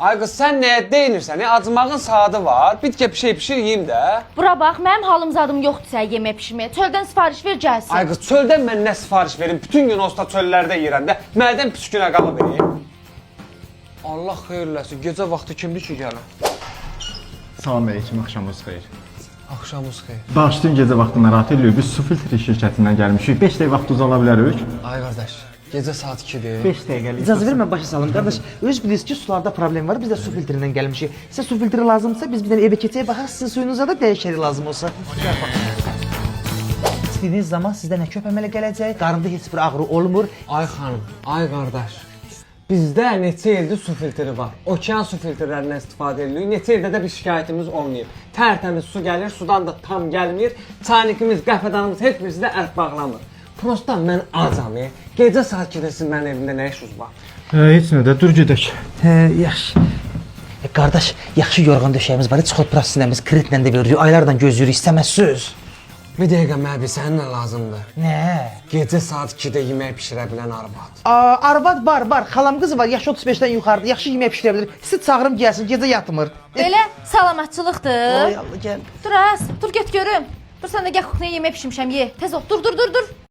Ay qız, sən nəyə deyinirsən? Acımağın saatı var. Bitki pişir yeyim də. Bura bax, mənim halım zadım yoxdursa yemək pişirməyə. Çöldən sifariş ver gəlsin. Ay qız, çöldən mən nə sifariş verim? Bütün gün olsa çöllərdə yeyirəm də. Mədən pis günə qalıb. Allah xeyirləsin. Gecə vaxtı kimdir ki gəlin? Salam əleykum, axşamınız xeyir. Axşamınız xeyir. Bağışlayın gecə vaxtı narahat edirik. Biz su filtri şirkətindən gəlmişik. 5 dəqiqə vaxtınız ala bilərik. Ay qardaş, gecə saat 2-dir. 5 dəqiqəlik. İcazə ver, mən başa salım. Qardaş, öz bilirsiniz ki, sularda problem var. Biz də su filtrindən gəlmişik. Sizə su filtri lazımdırsa, biz bir dənə evə keçək, baxaq, sizin suyunuza da dəyişəri lazım olsa. İstədiyiniz zaman sizdə nə köp əmələ gələcək, qarında heç bir ağrı olmur. Ay xanım, ay qardaş. Bizdə neçə ildir su filtri var. Okean su filtrlərindən istifadə edirik. Neçə ildə də bir şikayətimiz olmayıb. Tərtəmiz su gəlir, sudan da tam gəlmir. Çaynikimiz, qəhvədanımız heç birisi də ərk bağlamır. Prosta mən acam. Gecə saat 2-də sizin mənim evimdə nə işiniz var? Heç nə də, dur gedək. Hə, yaxşı. Qardaş, yaxşı yorğan döşəyimiz var. Çıxıb bura sizinlə biz kreditlə də veririk. Aylardan gözləyirik, istəməzsiniz. Bir dəqiqə mənə sən nə lazımdır? Nə? Gecə saat 2-də yemək bişirə bilən arvad. Arvad var. Xalam qızı var, yaşı 35-dən yuxarıda. Yaxşı yemək pişirə bilir. Sizi çağırım gəlsin, gecə yatmır. Belə salamatçılıqdır. Ay Allah, gəl. Dur az, dur get görüm. Dur sən də gəl kuxnaya yemək pişirmişəm, ye. Tez ol, dur.